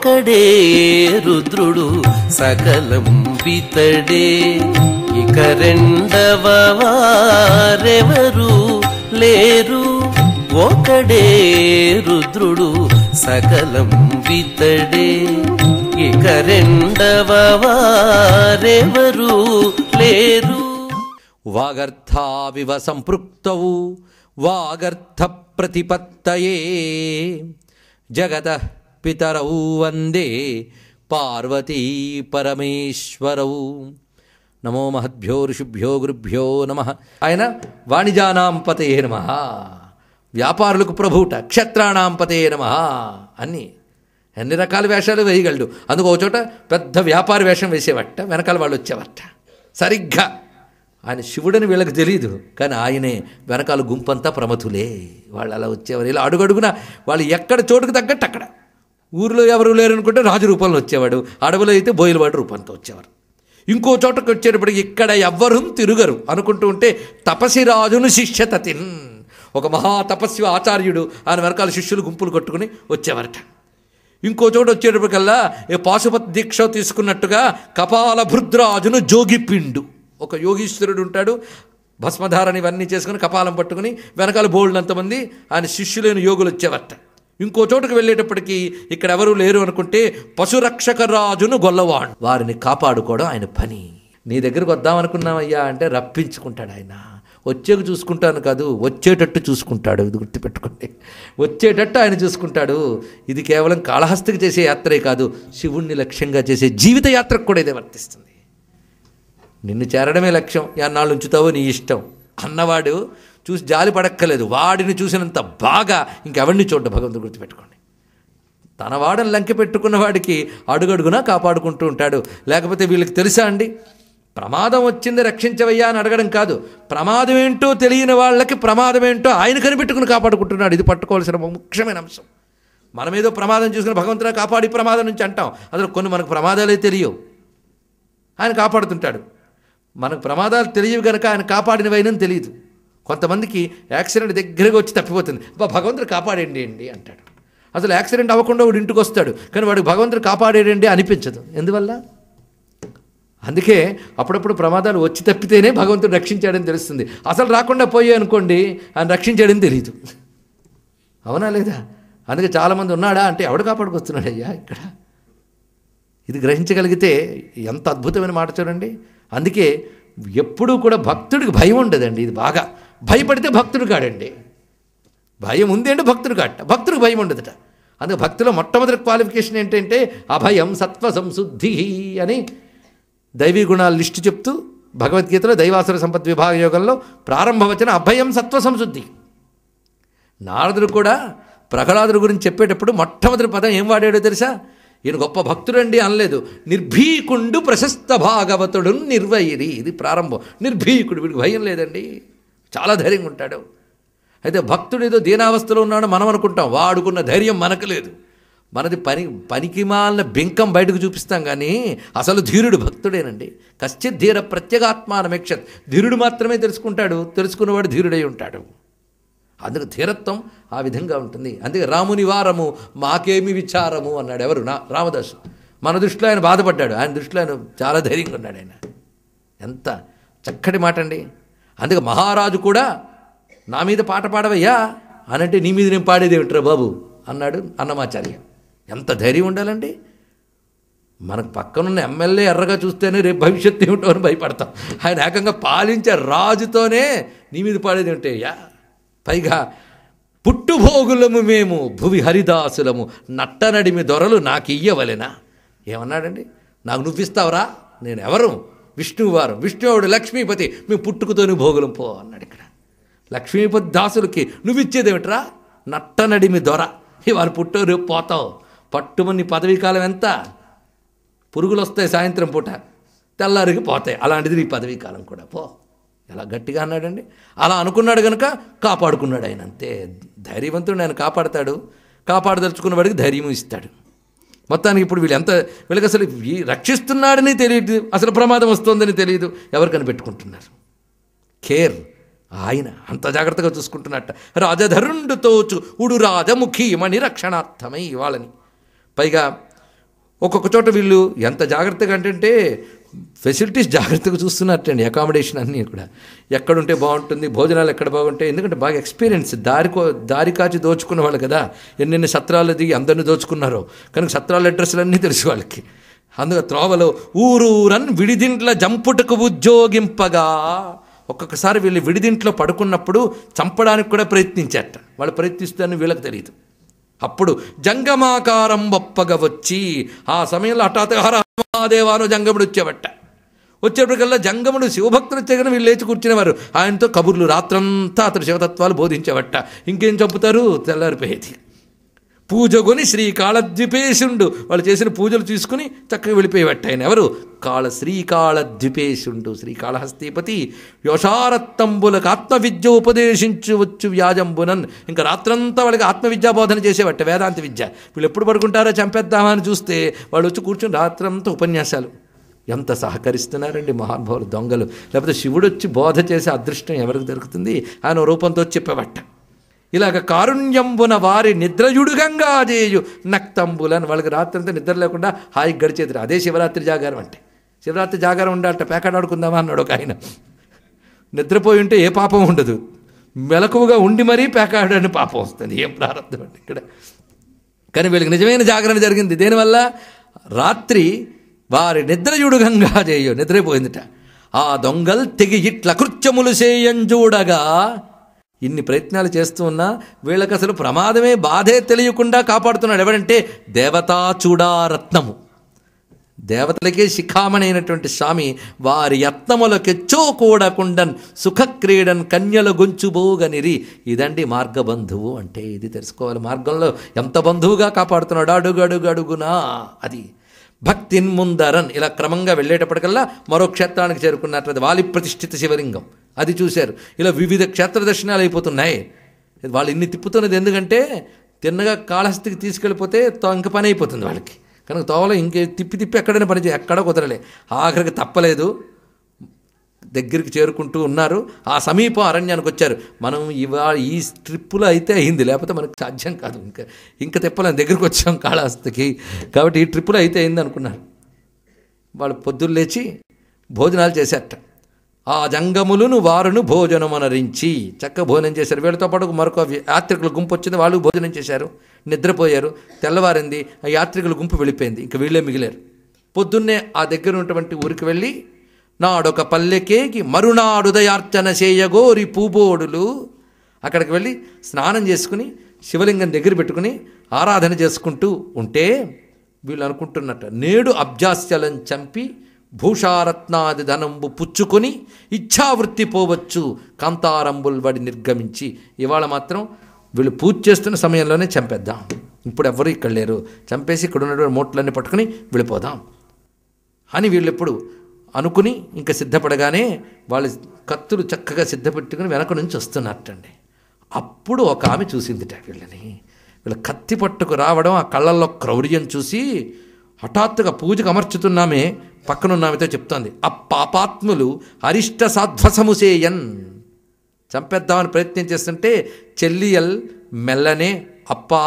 ఒకడే రుద్రుడు సకలం వితడే, ఇక రెండవ వారెవరు లేరు. ఒకడే రుద్రుడు సకలం వితడే, ఇక రెండవ వారెవరు లేరు. వాగర్థావివ సంపృక్తౌ వాగర్థ ప్రతిపత్తయే, జగతః పితరౌ వందే పార్వతీ పరమేశ్వరౌ. నమో మహద్భ్యో ఋషిభ్యో గురుభ్యో నమః. ఆయన వాణిజానాం పతయే నమః, వ్యాపారులకు ప్రభుట, క్షత్రాణాం పతయే నమః అన్నీ ఎన్ని రకాల వేషాలు వేయగలడు. అందుకు ఒక చోట పెద్ద వ్యాపార వేషం వేసేవట, వెనకాల వాళ్ళు వచ్చేవట. సరిగ్గా ఆయన శివుడని వీళ్ళకి తెలియదు, కానీ ఆయనే వెనకాల గుంపంతా ప్రమథులే. వాళ్ళు అలా వచ్చేవారు. ఇలా అడుగడుగున వాళ్ళు ఎక్కడ చోటుకు తగ్గట్టు అక్కడ. ఊరిలో ఎవరు లేరనుకుంటే రాజు రూపంలో వచ్చేవాడు, అడవిలో అయితే బోయిలవాడు రూపంతో వచ్చేవారు. ఇంకో చోటకు వచ్చేటప్పటికి ఇక్కడ ఎవ్వరూ తిరుగరు అనుకుంటూ ఉంటే తపసి రాజును శిష్యతతిన్, ఒక మహా తపస్వి ఆచార్యుడు ఆయన వెనకాల శిష్యులు గుంపులు కట్టుకుని వచ్చేవారట. ఇంకో చోట వచ్చేటప్పటికల్లా పాశుపత దీక్ష తీసుకున్నట్టుగా కపాల భృద్రాజును జోగిపిండు, ఒక యోగీశ్వరుడు ఉంటాడు, భస్మధారణ ఇవన్నీ చేసుకుని కపాలం పట్టుకుని వెనకాల బోల్డంతమంది ఆయన శిష్యులైన యోగులు వచ్చేవారట. ఇంకో చోటుకు వెళ్ళేటప్పటికీ ఇక్కడ ఎవరూ లేరు అనుకుంటే పశురక్షక రాజును గొల్లవాడు, వారిని కాపాడుకోవడం ఆయన పని. నీ దగ్గరకు వద్దామనుకున్నామయ్యా అంటే రప్పించుకుంటాడు ఆయన. వచ్చేకు చూసుకుంటాను కాదు, వచ్చేటట్టు చూసుకుంటాడు. ఇది గుర్తుపెట్టుకోండి, వచ్చేటట్టు ఆయన చూసుకుంటాడు. ఇది కేవలం కాళహస్తికి చేసే యాత్రే కాదు, శివుణ్ణి లక్ష్యంగా చేసే జీవిత యాత్రకు కూడా ఇదే వర్తిస్తుంది. నిన్ను చేరడమే లక్ష్యం, ఎన్నాళ్ళు ఉంచుతావో నీ ఇష్టం అన్నవాడు చూసి జాలి పడక్కలేదు. వాడిని చూసినంత బాగా ఇంకెవరిని చూడ్డ భగవంతుడు. గుర్తుపెట్టుకోండి, తన వాడని లంకె పెట్టుకున్న వాడికి అడుగడుగునా కాపాడుకుంటూ ఉంటాడు. లేకపోతే వీళ్ళకి తెలుసా అండి, ప్రమాదం వచ్చింది రక్షించవయ్యా అని అడగడం కాదు, ప్రమాదం ఏంటో తెలియని వాళ్ళకి ప్రమాదం ఏంటో ఆయన కనిపెట్టుకుని కాపాడుకుంటున్నాడు. ఇది పట్టుకోవాల్సిన ముఖ్యమైన అంశం. మనమేదో ప్రమాదం చూసుకుని భగవంతుడా కాపాడి ప్రమాదం నుంచి అంటాం, అసలు కొన్ని మనకు ప్రమాదాలే తెలియవు, ఆయన కాపాడుతుంటాడు. మనకు ప్రమాదాలు తెలియవు కనుక ఆయన కాపాడినవైనా తెలియదు. కొంతమందికి యాక్సిడెంట్ దగ్గరగా వచ్చి తప్పిపోతుంది, భగవంతుడు కాపాడేయండి అంటాడు. అసలు యాక్సిడెంట్ అవ్వకుండా వాడు ఇంటికి వస్తాడు, కానీ వాడికి భగవంతుడు కాపాడేయండి అనిపించదు. ఎందువల్ల? అందుకే అప్పుడప్పుడు ప్రమాదాలు వచ్చి తప్పితేనే భగవంతుడు రక్షించాడని తెలుస్తుంది. అసలు రాకుండా పోయే అనుకోండి ఆయన రక్షించాడని తెలియదు. అవునా లేదా? అందుకే చాలామంది ఉన్నాడా అంటే ఎవడు కాపాడుకొస్తున్నాడు అయ్యా ఇక్కడ. ఇది గ్రహించగలిగితే ఎంత అద్భుతమైన మాట చూడండి. అందుకే ఎప్పుడూ కూడా భక్తుడికి భయం ఉండదండి. ఇది బాగా భయపడితే భక్తుడు కాడండి. భయం ఉంది అంటే భక్తుడు కాట, భక్తుడికి భయం ఉండదట. అందుకే భక్తిలో మొట్టమొదటి క్వాలిఫికేషన్ ఏంటంటే అభయం సత్వ సంశుద్ధి అని దైవీ గుణాల లిస్టు చెప్తూ భగవద్గీతలో దైవాసుర సంపత్ విభాగ యోగంలో ప్రారంభవచన అభయం సత్వ సంశుద్ధి. నారదుడు కూడా ప్రహ్లాదుడి గురించి చెప్పేటప్పుడు మొట్టమొదటి పదం ఏం వాడాడో తెలుసా? ఈయన గొప్ప భక్తుడండి అనలేదు, నిర్భీకుండు ప్రశస్త భాగవతుడు నిర్వైరి. ఇది ప్రారంభం. నిర్భీకుడు, వీడికి భయం లేదండి, చాలా ధైర్యంగా ఉంటాడు. అయితే భక్తుడు ఏదో దీనావస్థలో ఉన్నాడు మనం అనుకుంటాం, వాడుకున్న ధైర్యం మనకు లేదు. మనది పనికిమాలిన బింకం బయటకు చూపిస్తాం, కానీ అసలు ధీరుడు భక్తుడేనండి. కశ్చిత్ ధీర ప్రత్యేగాత్మానమేక్షత్, ధీరుడు మాత్రమే తెలుసుకుంటాడు, తెలుసుకున్నవాడు ధీరుడై ఉంటాడు. అందుకు ధీరత్వం ఆ విధంగా ఉంటుంది. అందుకే రాముని వారము మాకేమి విచారము అన్నాడు ఎవరు? రామదాసు. మన దృష్టిలో ఆయన బాధపడ్డాడు, ఆయన దృష్టిలో ఆయన చాలా ధైర్యంగా ఉన్నాడు. ఆయన ఎంత చక్కటి మాట అండి. అందుకే మహారాజు కూడా నా మీద పాట పాడవయ్యా అనంటే నీ మీద నేను పాడేది ఏమిట్రా బాబు అన్నాడు అన్నమాచార్య. ఎంత ధైర్యం ఉండాలండి. మనకు పక్కనున్న ఎమ్మెల్యే ఎర్రగా చూస్తేనే రేపు భవిష్యత్తు ఏమిటో అని భయపడతాం. ఆయన ఏకంగా పాలించే రాజుతోనే నీ మీద పాడేది ఏమిటి అయ్యా? పైగా పుట్టుభోగులము మేము భువి హరిదాసులము నట్టనడిమి దొరలు నాకు ఇయ్యవలెనా ఏమన్నాడండి? నాకు నువ్విస్తావురా, నేను ఎవరు? విష్ణువారు, విష్ణువుడు లక్ష్మీపతి, మేము పుట్టుకుతోని భోగులం పో అన్నాడు. ఇక్కడ లక్ష్మీపతి దాసులకి నువ్విచ్చేదేమిట్రా? నట్టనడిమి దొర. ఇవాళ పుట్టో రేపు పోతావు, పట్టుమని పదవీ కాలం ఎంత? పురుగులు వస్తాయి సాయంత్రం పూట, తెల్లారికి పోతాయి. అలాంటిది నీ పదవీ కాలం కూడా పో. ఎలా గట్టిగా అన్నాడండి. అలా అనుకున్నాడు కనుక కాపాడుకున్నాడు ఆయన. అంతే ధైర్యవంతుడు, ఆయన కాపాడతాడు, కాపాడదలుచుకున్న వాడికి ధైర్యం ఇస్తాడు. మొత్తానికి ఇప్పుడు వీళ్ళకి అసలు రక్షిస్తున్నాడని తెలియదు, అసలు ప్రమాదం వస్తుందని తెలియదు, ఎవరు కనిపెట్టుకుంటున్నారు? కేర్. ఆయన అంత జాగ్రత్తగా చూసుకుంటున్నట్ట. రాజధరుండు తోచు ఉడు రాజముఖీమణి రక్షణార్థమై వాళ్ళని. పైగా ఒక్కొక్క చోట వీళ్ళు ఎంత జాగ్రత్తగా అంటే ఫెసిలిటీస్ జాగ్రత్తగా చూస్తున్నట్టండి. అకామిడేషన్ అన్నీ కూడా ఎక్కడుంటే బాగుంటుంది, భోజనాలు ఎక్కడ బాగుంటాయి. ఎందుకంటే బాగా ఎక్స్పీరియన్స్, దారి కాచి దోచుకున్న వాళ్ళు కదా, ఎన్నెన్ని సత్రాలు దిగి అందరినీ దోచుకున్నారో కనుక సత్రాల అడ్రస్లు అన్నీ తెలుసు వాళ్ళకి. అందులో త్రోవలో ఊరూరన్ విడిదింట్ల జంపుటకు ఉద్యోగింపగా, ఒక్కొక్కసారి వీళ్ళు విడిదింట్లో పడుకున్నప్పుడు చంపడానికి కూడా ప్రయత్నించారట. వాళ్ళు ప్రయత్నిస్తారని వీళ్ళకి తెలియదు. అప్పుడు జంగమాకారం ఒప్పగా వచ్చి, ఆ సమయంలో హఠాత్తుగా హర మహాదేవాను జంగముడు వచ్చేప్పటికల్లా జంగముడు శివభక్తులు వచ్చాకని వీళ్ళు లేచి కూర్చునేవారు. ఆయనతో కబుర్లు రాత్రంతా అతడు శివతత్వాలు బోధించేవట. ఇంకేం చంపుతారు, తెల్లారిపోయేది. పూజగొని శ్రీ కాళద్విపేశుండు, వాళ్ళు చేసిన పూజలు తీసుకుని చక్కగా వెళ్ళిపోయేవట్ట. ఆయన ఎవరు, శ్రీకాళద్విపేశుండు, శ్రీకాళహస్తీపతి. యోషారత్తంబులకు ఆత్మవిద్య ఉపదేశించవచ్చు వ్యాజంబునన్. ఇంకా రాత్రంతా వాళ్ళకి ఆత్మవిద్యా బోధన చేసేవట్ట, వేదాంత విద్య. వీళ్ళు ఎప్పుడు పడుకుంటారో చంపేద్దామా అని చూస్తే వాళ్ళు వచ్చి కూర్చొని రాత్రంతా ఉపన్యాసాలు. ఎంత సహకరిస్తున్నారండి మహానుభావులు దొంగలు. లేకపోతే శివుడు వచ్చి బోధ చేసే అదృష్టం ఎవరికి దొరుకుతుంది? ఆయన రూపంతో చెప్పేవట్ట. ఇలాగ కారుణ్యంబున వారి నిద్రయుడుగంగా చేయు నక్తంబులని, వాళ్ళకి రాత్రంతా నిద్ర లేకుండా హాయి గడిచేది. అదే శివరాత్రి జాగారం అంటే. శివరాత్రి జాగారం ఉండాలట, పేకాడాడుకుందామా అన్నాడు ఒక ఆయన. నిద్రపోయి ఉంటే ఏ పాపం ఉండదు, మెలకువగా ఉండి మరీ పేకాడని పాపం వస్తుంది. ఏం ప్రారంభం అండి ఇక్కడ. కానీ వీళ్ళకి నిజమైన జాగరణ జరిగింది. దేనివల్ల? రాత్రి వారి నిద్రయుడుగంగా చేయు, నిద్రపోయిందిట. ఆ దొంగల్ తెగి ఇట్ల కృత్యములు చేయంజూడగా, ఇన్ని ప్రయత్నాలు చేస్తూ ఉన్నా వీళ్ళకి అసలు ప్రమాదమే, బాధే తెలియకుండా కాపాడుతున్నాడు. ఎవరంటే దేవతా చూడారత్నము, దేవతలకే శిఖామణైనటువంటి స్వామి. వారి యత్నములకెచ్చో కూడకుండన్ సుఖక్రీడన్ కన్యల గొంచుబోగనిరి. ఇదండి మార్గబంధువు అంటే. ఇది తెలుసుకోవాలి. మార్గంలో ఎంత బంధువుగా కాపాడుతున్నాడు, అడుగడుగడుగునా. అది భక్తిన్ ముందరన్. ఇలా క్రమంగా వెళ్ళేటప్పటికల్లా మరో క్షేత్రానికి చేరుకున్నట్లయితే వాలి ప్రతిష్ఠిత శివలింగం అది చూశారు. ఇలా వివిధ క్షేత్ర దర్శనాలు అయిపోతున్నాయి. వాళ్ళు ఇన్ని తిప్పుతున్నది ఎందుకంటే తిన్నగా కాళహస్తికి తీసుకెళ్ళిపోతే ఇంక పని అయిపోతుంది వాళ్ళకి. కనుక తోవలో ఇంకే తిప్పి ఎక్కడైనా పని ఎక్కడ కుదరలే. ఆఖరికి తప్పలేదు, దగ్గరికి చేరుకుంటూ ఉన్నారు. ఆ సమీపం అరణ్యానికి వచ్చారు. మనం ఇవాళ ఈ ట్రిప్పులో అయితే అయింది, లేకపోతే మనకు సాధ్యం కాదు. ఇంకా తిప్పలేం, దగ్గరికి వచ్చాం కాళహస్తికి. కాబట్టి ఈ ట్రిప్పులో అయితే అయింది అనుకున్నారు. వాళ్ళు పొద్దున్న లేచి భోజనాలు చేశారట. ఆ జంగములను వారును భోజనమనరించి చక్కగా భోజనం చేశారు. వీళ్ళతో పాటు మరొక యాత్రికుల గుంపు వచ్చింది, వాళ్ళు భోజనం చేశారు, నిద్రపోయారు. తెల్లవారింది, ఆ యాత్రికుల గుంపు వెళ్ళిపోయింది. ఇంకా వీళ్ళే మిగిలారు. పొద్దున్నే ఆ దగ్గర ఉన్నటువంటి ఊరికి వెళ్ళి నాడొక పల్లెకేకి మరునాడుదయార్చన చేయగోరి పూబోడులు. అక్కడికి వెళ్ళి స్నానం చేసుకుని శివలింగం దగ్గర పెట్టుకుని ఆరాధన చేసుకుంటూ ఉంటే వీళ్ళు అనుకుంటున్నట్ట, నేడు అబ్జాస్యలం చంపి భూషారత్నాది ధనంబు పుచ్చుకొని ఇచ్ఛావృత్తి పోవచ్చు కాంతారంబుల్ వడి నిర్గమించి. ఇవాళ మాత్రం వీళ్ళు పూజ చేస్తున్న సమయంలోనే చంపేద్దాం, ఇప్పుడు ఎవ్వరూ ఇక్కడ లేరు, చంపేసి ఇక్కడ ఉన్నటువంటి మూటలన్నీ పట్టుకుని వెళ్ళిపోదాం అని వీళ్ళు ఎప్పుడు అనుకుని ఇంకా సిద్ధపడగానే వాళ్ళు కత్తులు చక్కగా సిద్ధపెట్టుకుని వెనక నుంచి వస్తున్నట్టండి. అప్పుడు ఒక ఆమె చూసిందిట వీళ్ళని. వీళ్ళ కత్తి పట్టుకు రావడం, ఆ కళ్ళల్లో క్రౌర్యం చూసి హఠాత్తుగా పూజకు అమర్చుతున్నామే పక్కనున్నామెతో చెప్తోంది, ఆ పాపాత్ములు అరిష్ట సాధ్వసముసేయన్. చంపేద్దామని ప్రయత్నం చేస్తుంటే చెల్లియల్ మెల్లనే అప్పా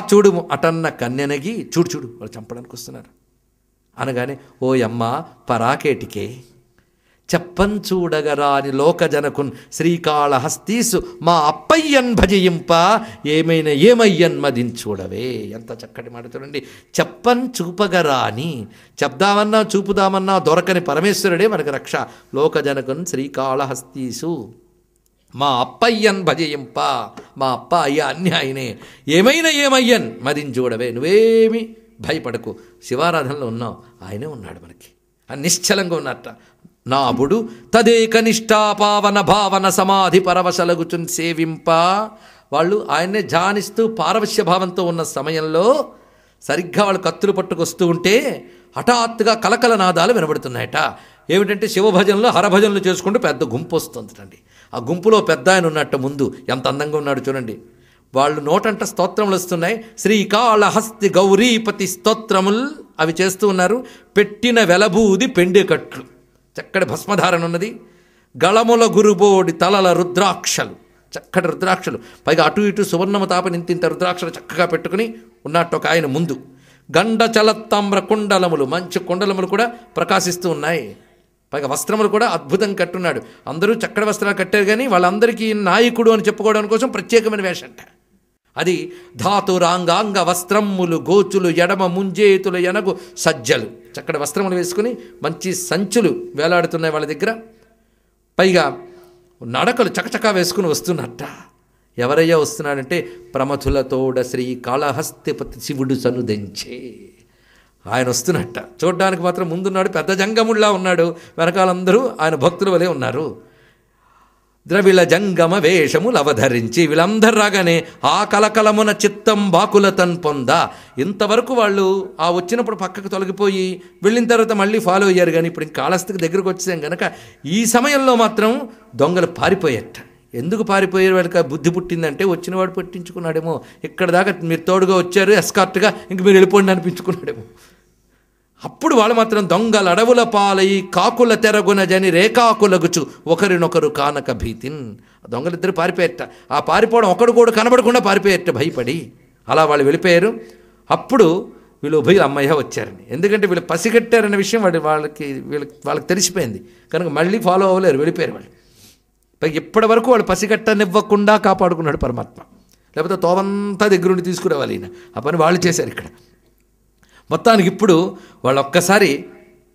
చూడుము అటన్న కన్యనగి, చూడు వాళ్ళు చంపడానికి వస్తున్నారు అనగానే, ఓ అమ్మ పరాకేటికే చెప్పంచూడగరాని లోకజనకున్ శ్రీకాళహస్తీసు మా అప్పయ్యన్ భజయింప ఏమయ్యన్ మదించూడవే. ఎంత చక్కటి మాట చూడండి. చెప్పన్ చూపగరాని, చెప్దామన్నా చూపుదామన్నా దొరకని పరమేశ్వరుడే మనకు రక్ష. లోకజనకున్ శ్రీకాళహస్తీసు మా అప్పయ్యన్ భజయింప, మా అప్ప అయ్యా అన్ని ఆయనే. ఏమయ్యన్ మదించూడవే, నువ్వేమి భయపడకు, శివారాధనలో ఉన్నావు, ఆయనే ఉన్నాడు మనకి అని నిశ్చలంగా ఉన్నట్ట. నాబుడు తదేక నిష్ఠాపావన భావన సమాధి పరవశలగుచున్ సేవింప. వాళ్ళు ఆయన్నే ధ్యానిస్తూ పారవశ్య భావంతో ఉన్న సమయంలో సరిగ్గా వాళ్ళు కత్తులు పట్టుకొస్తూ ఉంటే హఠాత్తుగా కలకల నాదాలు వినబడుతున్నాయట. ఏమిటంటే శివభజనలో హరభజనలు చేసుకుంటూ పెద్ద గుంపు వస్తుందండి. ఆ గుంపులో పెద్ద ఆయన ఉన్నట్టు ముందు ఎంత అందంగా ఉన్నాడు చూడండి. వాళ్ళు నోటంట స్తోత్రములు వస్తున్నాయి. శ్రీకాళహస్తి గౌరీపతి స్తోత్రములు అవి చేస్తూ ఉన్నారు. పెట్టిన వెలబూది పెండెకట్లు, చక్కటి భస్మధారణ ఉన్నది. గళముల గురుబోడి తలల రుద్రాక్షలు, చక్కటి రుద్రాక్షలు, పైగా అటు ఇటు సువర్ణమ తాప నింతింత రుద్రాక్షలు చక్కగా పెట్టుకుని ఉన్నట్టు ఒక ఆయన ముందు. గండ చలత్తామ్ర కుండలములు, మంచి కుండలములు కూడా ప్రకాశిస్తూ ఉన్నాయి. పైగా వస్త్రములు కూడా అద్భుతం కట్టున్నాడు. అందరూ చక్కటి వస్త్రాలు కట్టారు, కానీ వాళ్ళందరికీ నాయకుడు అని చెప్పుకోవడం కోసం ప్రత్యేకమైన వేషంట. అది ధాతురాంగాంగ వస్త్రములు గోచులు ఎడమ ముంజేతులు ఎనగు సజ్జలు. చక్కటి వస్త్రములు వేసుకుని మంచి సంచులు వేలాడుతున్నాయి వాళ్ళ దగ్గర. పైగా నడకలు చకచకా వేసుకుని వస్తున్నట్ట. ఎవరయ్యా వస్తున్నాడంటే ప్రమథులతోడ శ్రీ కాళహస్తిపతి శివుడు సనుదెంచే ఆయన వస్తున్నట్ట. చూడ్డానికి మాత్రం ముందున్నాడు, పెద్ద జంగముళ్ళా ఉన్నాడు, వెనకాలందరూ ఆయన భక్తుల వలె ఉన్నారు. ద్రవిళ జంగమ వేషములు అవధరించి వీళ్ళందరూ రాగానే ఆ కలకలమున చిత్తం బాకులతన్ పొంద. ఇంతవరకు వాళ్ళు ఆ వచ్చినప్పుడు పక్కకు తొలగిపోయి వెళ్ళిన తర్వాత మళ్ళీ ఫాలో అయ్యారు, కానీ ఇప్పుడు ఇంక కాళహస్తికి దగ్గరకు వచ్చేసాం కనుక ఈ సమయంలో మాత్రం దొంగలు పారిపోయేట. ఎందుకు పారిపోయారు? వాళ్ళకి బుద్ధి పుట్టిందంటే వచ్చినవాడు పట్టించుకున్నాడేమో, ఇక్కడ దాకా మీరు తోడుగా వచ్చారు ఎస్కార్ట్గా, ఇంక మీరు వెళ్ళిపోండి అనిపించుకున్నాడేమో. అప్పుడు వాళ్ళు మాత్రం దొంగల అడవుల పాలై కాకుల తెరగున జని రేకాకులగుచు ఒకరినొకరు కానక భీతిన్. దొంగలిద్దరు పారిపోయేట. ఆ పారిపోవడం ఒకడు కూడా కనబడకుండా పారిపోయేట భయపడి. అలా వాళ్ళు వెళ్ళిపోయారు. అప్పుడు వీళ్ళు ఉభయులు అమ్మయ్య వచ్చారని, ఎందుకంటే వీళ్ళు పసిగట్టారన్న విషయం వాళ్ళకి తెలిసిపోయింది కనుక మళ్ళీ ఫాలో అవ్వలేరు, వెళ్ళిపోయారు వాళ్ళు. పైకి ఇప్పటి వరకు వాళ్ళు పసిగట్టనివ్వకుండా కాపాడుకున్నాడు పరమాత్మ, లేకపోతే తోవంతా దగ్గరుండి తీసుకురావాలి ఈయన. ఆ పని వాళ్ళు చేశారు ఇక్కడ. మొత్తానికి ఇప్పుడు వాళ్ళు ఒక్కసారి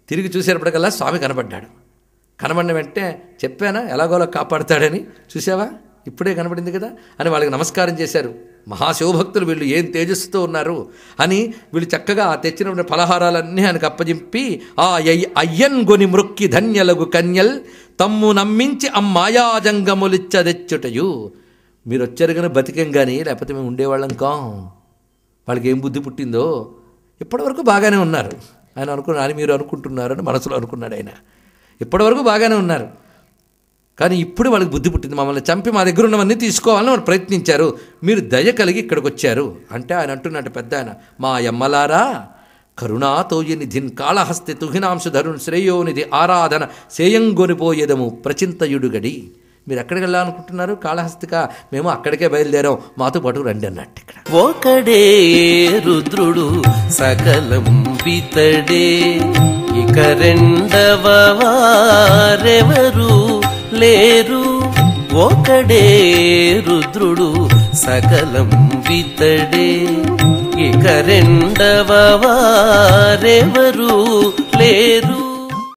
తిరిగి చూసేటప్పటికల్లా స్వామి కనబడ్డాడు. కనబడిన వెంటనే చెప్పానా ఎలాగోలా కాపాడుతాడని, చూసావా ఇప్పుడే కనబడింది కదా అని వాళ్ళకి నమస్కారం చేశారు. మహాశివభక్తులు వీళ్ళు ఏం తేజస్సుతో ఉన్నారు అని వీళ్ళు చక్కగా ఆ తెచ్చిన ఫలహారాలన్నీ ఆయనకు అప్పజింపి ఆ అయ్యన్ గొని మృక్కి ధన్యలగు కన్యల్ తమ్ము నమ్మించి అమ్మాయాజంగములిచ్చదెచ్చుటయు. మీరు వచ్చారు కానీ బతికేం కానీ, లేకపోతే మేము ఉండేవాళ్ళం కాం. వాళ్ళకి ఏం బుద్ధి పుట్టిందో. ఇప్పటివరకు బాగానే ఉన్నారు ఆయన అని మీరు అనుకుంటున్నారని మనసులో అనుకున్నాడు ఆయన. ఇప్పటివరకు బాగానే ఉన్నారు, కానీ ఇప్పుడు వాళ్ళకి బుద్ధి పుట్టింది. మమ్మల్ని చంపి మా దగ్గర ఉన్నవన్నీ తీసుకోవాలని వాళ్ళు ప్రయత్నించారు, మీరు దయ కలిగి ఇక్కడికి వచ్చారు అంటే ఆయన అంటున్నట్టు పెద్ద ఆయన, మా యమ్మలారా కరుణాతోయనిధిన్ కాళహస్తి తుహినాంశు ధరుణ్ శ్రేయోనిధి ఆరాధన సేయంగొనిపోయేదము ప్రచింతయుడుగడి. మీరు ఎక్కడికి వెళ్ళాలనుకుంటున్నారు? కాళహస్తికా? మేము అక్కడికే బయలుదేరాం, మాతో పాటు రండి అన్నట్టు. ఇక్కడ ఒకడే రుద్రుడు సకలం వితడే, ఇక రెండవ వారెవరు లేరు. ఒకడే రుద్రుడు సకలం వితడే, ఇక రెండవ వారెవరు లేరు.